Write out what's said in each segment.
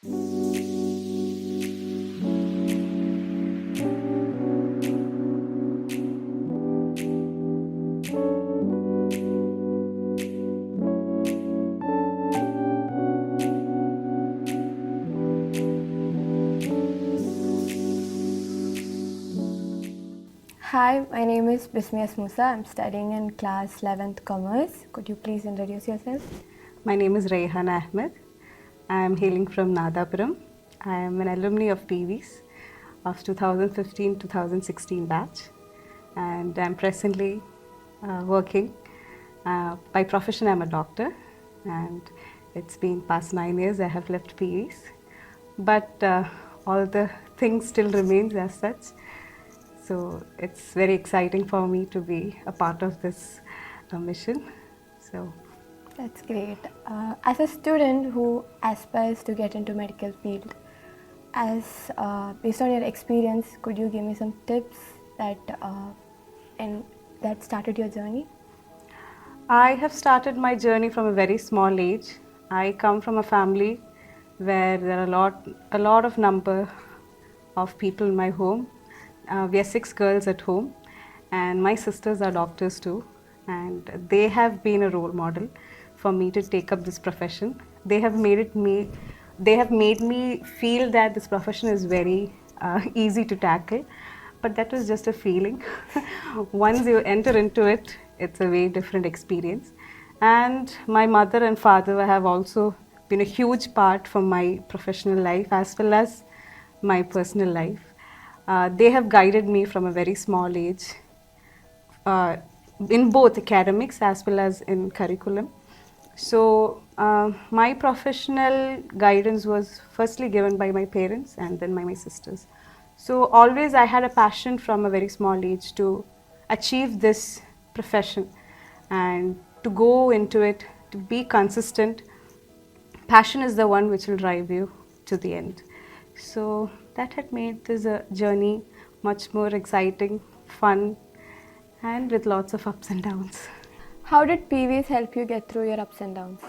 Hi, my name is Bismi S Moosa. I'm studying in class 11th Commerce. Could you please introduce yourself? My name is Raihana Ahmed. I am hailing from Nadapuram. I am an alumni of Peevees of 2015-2016 batch, and I'm presently working. By profession, I'm a doctor, and it's been past 9 years I have left Peevees, but all the things still remains as such. So it's very exciting for me to be a part of this mission. So That's great. As a student who aspires to get into medical field, based on your experience, could you give me some tips that started your journey? I have started my journey from a very small age. I come from a family where there are a lot of number of people in my home. We are 6 girls at home, and my sisters are doctors too, and they have been a role model for me to take up this profession. They have made me feel that this profession is very easy to tackle, but that was just a feeling. Once you enter into it, it's a very different experience. And my mother and father have also been a huge part for my professional life as well as my personal life. They have guided me from a very small age in both academics as well as in curriculum. So my professional guidance was firstly given by my parents and then by my sisters. So always I had a passion from a very small age to achieve this profession and to go into it, to be consistent. Passion is the one which will drive you to the end. So that had made this journey much more exciting, fun, and with lots of ups and downs. How did Peevees help you get through your ups and downs?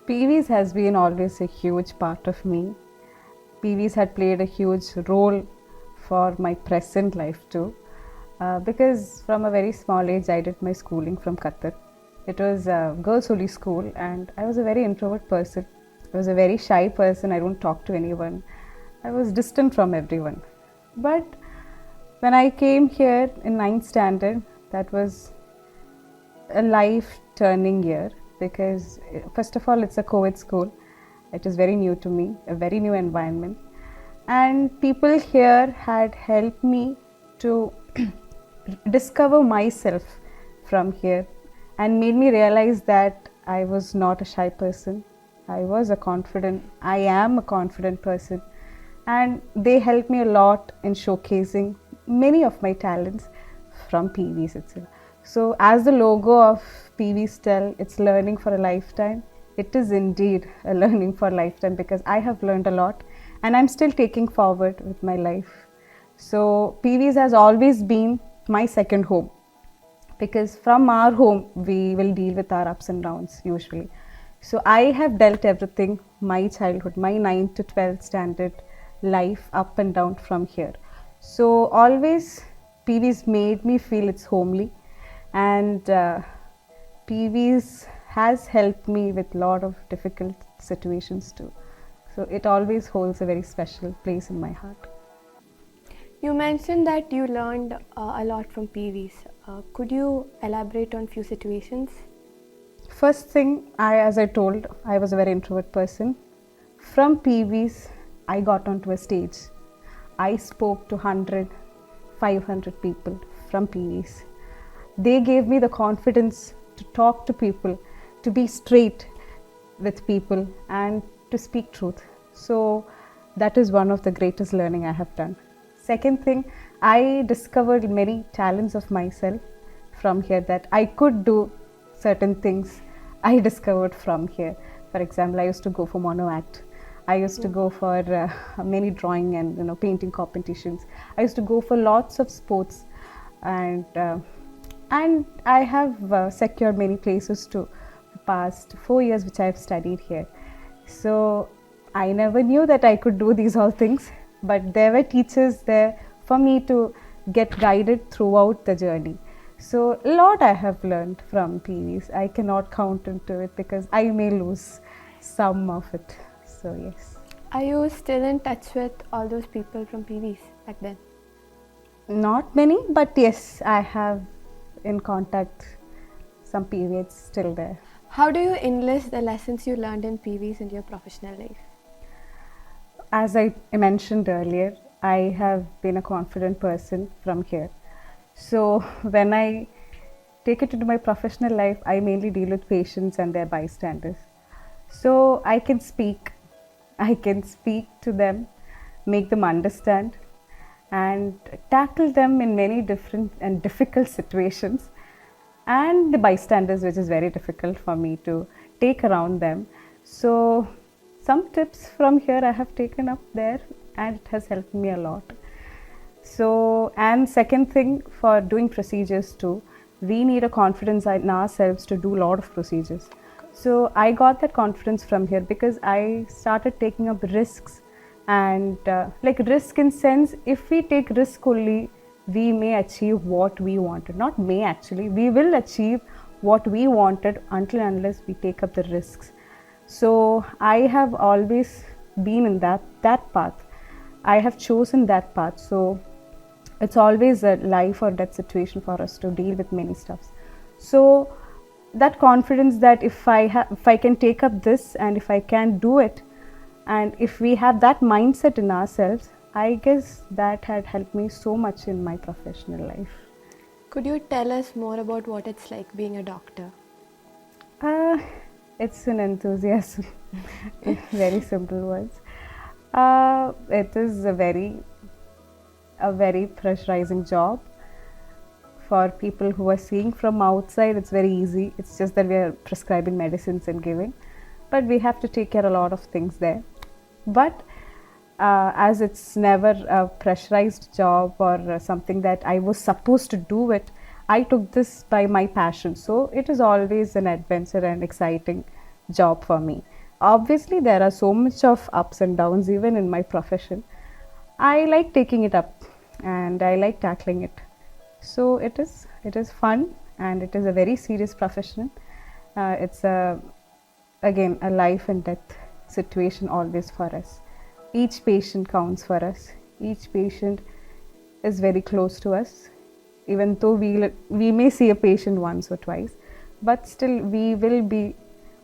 Peevees has been always a huge part of me. Peevees had played a huge role for my present life too, because from a very small age I did my schooling from Qatar. It was a girls' only school, and I was a very introvert person. I was a very shy person. I don't talk to anyone. I was distant from everyone. But when I came here in 9th standard, that was a life-turning year because first of all, it's a co-ed school. It is very new to me, a very new environment. And people here had helped me to discover myself from here and made me realize that I was not a shy person. I am a confident person. And they helped me a lot in showcasing many of my talents from Peevees itself. So as the logo of Peevees tell, it's learning for a lifetime. It is indeed a learning for a lifetime because I have learned a lot and I'm still taking forward with my life. So Peevees has always been my second home because from our home we will deal with our ups and downs usually. So I have dealt everything, my childhood, my 9th to 12th standard life up and down from here. So always Peevees made me feel it's homely, and Peevees has helped me with a lot of difficult situations too. So it always holds a very special place in my heart. You mentioned that you learned a lot from Peevees. Could you elaborate on few situations? First thing, as I told, I was a very introvert person. From Peevees, I got onto a stage. I spoke to 100, 500 people from Peevees. They gave me the confidence to talk to people, to be straight with people and to speak truth. So that is one of the greatest learning I have done. Second thing, I discovered many talents of myself from here that I could do certain things I discovered from here. For example, I used to go for mono act. I used to go for many drawing and painting competitions. I used to go for lots of sports, and I have secured many places too. The past 4 years which I have studied here. So I never knew that I could do these all things, but there were teachers there for me to get guided throughout the journey. So a lot I have learned from Peevees. I cannot count into it because I may lose some of it. So yes. Are you still in touch with all those people from Peevees back then? Not many, but yes, I have in contact some periods still there. How do you enlist the lessons you learned in Peevees into your professional life? As I mentioned earlier, I have been a confident person from here. So when I take it into my professional life, I mainly deal with patients and their bystanders. So I can speak to them, make them understand, and tackle them in many different and difficult situations, and the bystanders, which is very difficult for me to take around them. So some tips from here I have taken up there, and it has helped me a lot. So, and second thing, for doing procedures too, we need a confidence in ourselves to do a lot of procedures. So I got that confidence from here because I started taking up risks, and like risk in sense, if we take risk only, we may achieve what we wanted. Not may, actually, we will achieve what we wanted until and unless we take up the risks. So I have always been in that path. I have chosen that path. So it's always a life or death situation for us to deal with many stuffs. So that confidence that if I can take up this, and if I can do it, and if we have that mindset in ourselves, I guess that had helped me so much in my professional life. Could you tell us more about what it's like being a doctor? It's an enthusiasm. Very simple words. It is a very pressurizing job. For people who are seeing from outside, it's very easy. It's just that we are prescribing medicines and giving, but we have to take care of a lot of things there. But as it's never a pressurized job or something that I was supposed to do it, I took this by my passion. So it is always an adventure and exciting job for me. Obviously, there are so much of ups and downs even in my profession. I like taking it up and I like tackling it. So it is fun, and it is a very serious profession. It's again a life and death situation always for us. Each patient counts for us. Each patient is very close to us. Even though we may see a patient once or twice, but still we will be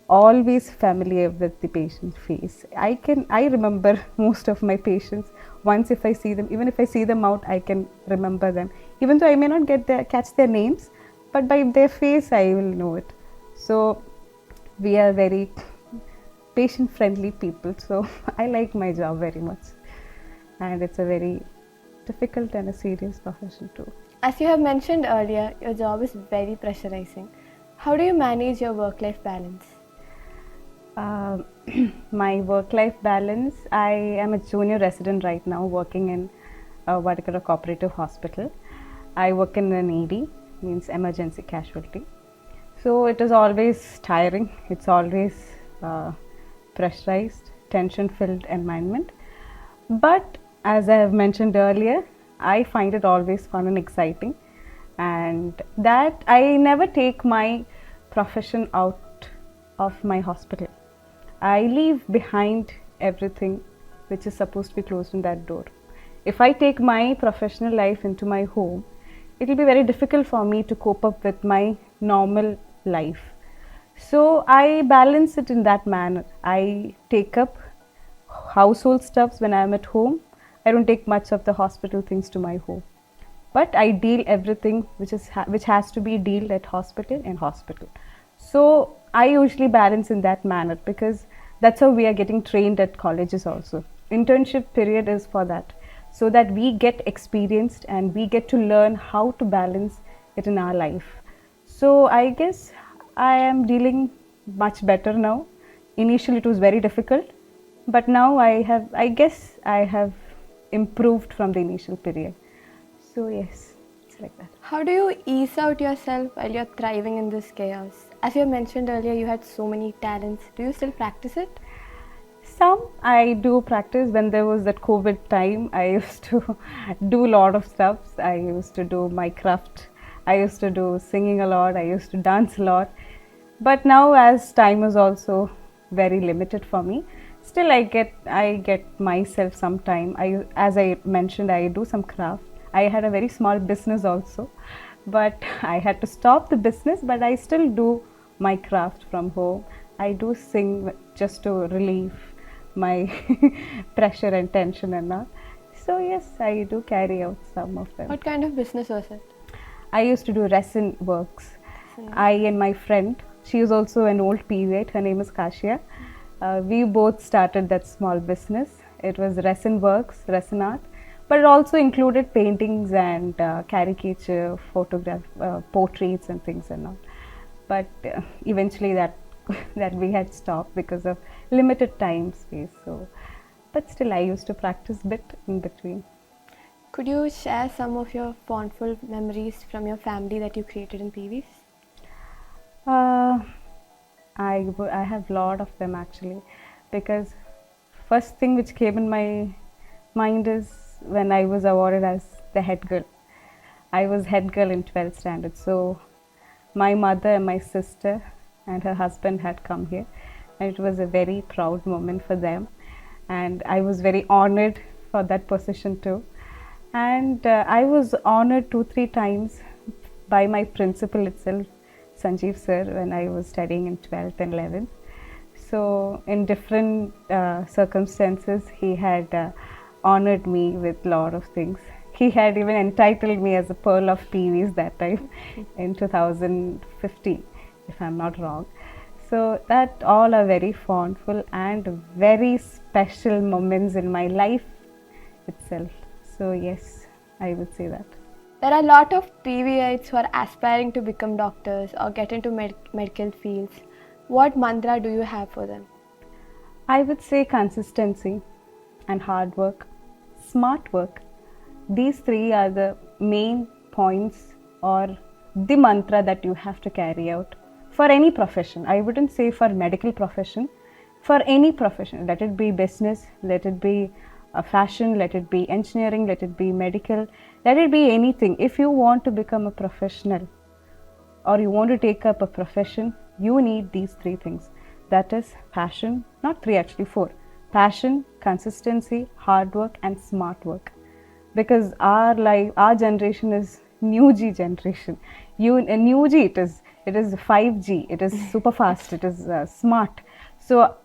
always familiar with the patient's face. I remember most of my patients. Once if I see them, even if I see them out, I can remember them. Even though I may not catch their names, but by their face I will know it. So we are very patient friendly people. So I like my job very much, and it's a very difficult and a serious profession too. As you have mentioned earlier, your job is very pressurizing. How do you manage your work-life balance? My work-life balance, I am a junior resident right now working in Vadakara Cooperative Hospital. I work in an ED, means emergency casualty. So it is always tiring, it's always pressurized, tension-filled environment. But as I have mentioned earlier, I find it always fun and exciting, and that I never take my profession out of my hospital. I leave behind everything which is supposed to be closed in that door. If I take my professional life into my home, it will be very difficult for me to cope up with my normal life. So I balance it in that manner. I take up household stuffs when I am at home. I don't take much of the hospital things to my home, but I deal everything which has to be dealt at hospital in hospital. So I usually balance in that manner because that's how we are getting trained at colleges also. Internship period is for that, so that we get experienced and we get to learn how to balance it in our life. So I guess I am dealing much better now. Initially it was very difficult, but now I guess I have improved from the initial period. So yes, it's like that. How do you ease out yourself while you're thriving in this chaos? As you mentioned earlier, you had so many talents. Do you still practice it? Some I do practice. When there was that COVID time, I used to do a lot of stuff. I used to do my craft. I used to do singing a lot. I used to dance a lot. But now, as time is also very limited for me, still I get myself some time. As I mentioned, I do some craft. I had a very small business also, but I had to stop the business. But I still do my craft from home. I do sing just to relieve my pressure and tension and all. So yes, I do carry out some of them. What kind of business was it? I used to do resin works. I and my friend, she is also an old Peevees, her name is Kashia. We both started that small business. It was resin works, resin art, but it also included paintings and caricature, photograph, portraits and things and all. But eventually that we had stopped because of limited time space. So, but still I used to practice bit in between. Could you share some of your fondful memories from your family that you created in Peevees? I have lot of them actually, because first thing which came in my mind is when I was awarded as the head girl. I was head girl in 12th standard. So my mother and my sister and her husband had come here, and it was a very proud moment for them, and I was very honored for that position too. And I was honored 2-3 times by my principal itself, Sanjeev sir, when I was studying in 12th and 11th. So in different circumstances, he had honored me with a lot of things. He had even entitled me as a Pearl of Peevees that time in 2015, if I'm not wrong. So that all are very fondful and very special moments in my life itself. So yes, I would say that. There are a lot of PVites who are aspiring to become doctors or get into medical fields. What mantra do you have for them? I would say consistency and hard work, smart work. These three are the main points or the mantra that you have to carry out for any profession. I wouldn't say for medical profession, for any profession. Let it be business, let it be fashion, let it be engineering, let it be medical, let it be anything. If you want to become a professional or you want to take up a profession, you need these three things. That is passion, not three actually, 4. Passion, consistency, hard work and smart work. Because our life, our generation is new G generation. New G it is 5G, it is super fast, it is smart. So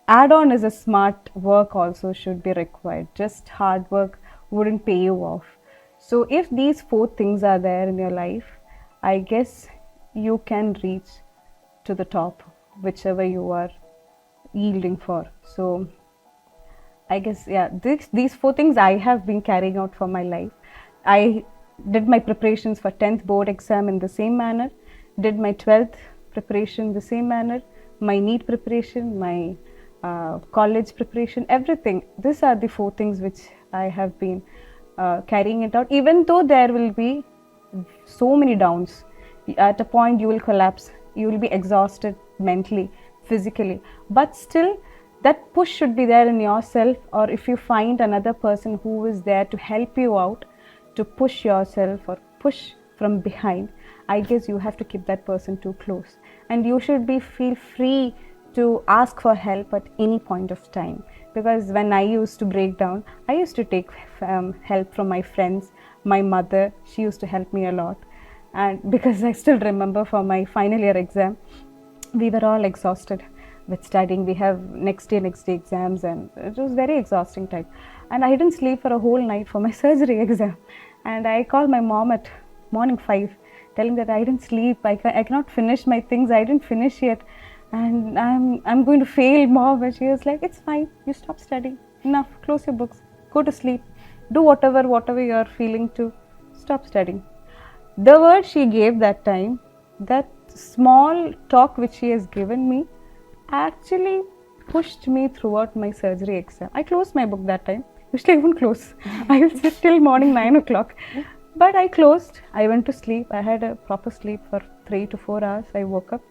add-on is a smart work also should be required. Just hard work wouldn't pay you off. So if these 4 things are there in your life, I guess you can reach to the top, whichever you are yielding for. So I guess, yeah, these 4 things I have been carrying out for my life. I did my preparations for 10th board exam in the same manner, did my 12th preparation the same manner, my NEET preparation, my college preparation, everything. These are the 4 things which I have been carrying it out. Even though there will be so many downs, at a point you will collapse, you will be exhausted mentally, physically, but still that push should be there in yourself. Or if you find another person who is there to help you out, to push yourself or push from behind, I guess you have to keep that person too close, and you should feel free to ask for help at any point of time. Because when I used to break down, I used to take help from my friends. My mother, she used to help me a lot. And because I still remember for my final year exam, we were all exhausted with studying. We have next day exams, and it was very exhausting time. And I didn't sleep for a whole night for my surgery exam. And I called my mom at morning 5, telling that I didn't sleep, I cannot finish my things, I didn't finish yet, and I'm going to fail, mom. And she was like, it's fine, you stop studying, enough, close your books, go to sleep, do whatever you are feeling to, stop studying. The word she gave that time, that small talk which she has given me, actually pushed me throughout my surgery exam. I closed my book that time. Usually I won't close. I will sit till morning 9 o'clock. But I closed. I went to sleep. I had a proper sleep for 3 to 4 hours. I woke up.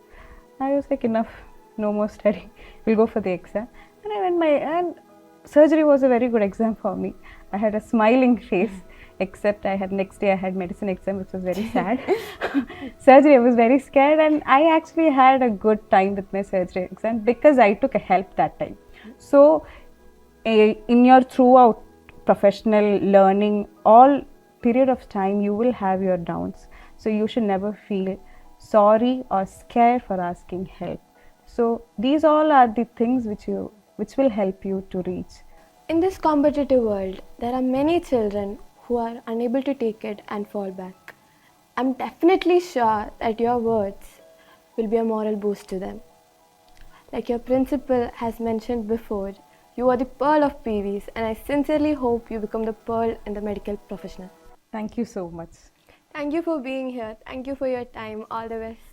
I was like, enough, no more studying. We'll go for the exam. And and surgery was a very good exam for me. I had a smiling face, except next day I had medicine exam, which was very sad. Surgery, I was very scared, and I actually had a good time with my surgery exam because I took a help that time. So, in your throughout professional learning, all period of time, you will have your downs. So you should never feel sorry or scared for asking help. So these all are the things which will help you to reach. In this competitive world, there are many children who are unable to take it and fall back. I'm definitely sure that your words will be a moral boost to them. Like your principal has mentioned before, you are the pearl of Peevees, and I sincerely hope you become the pearl in the medical profession. Thank you so much. Thank you for being here. Thank you for your time. All the best.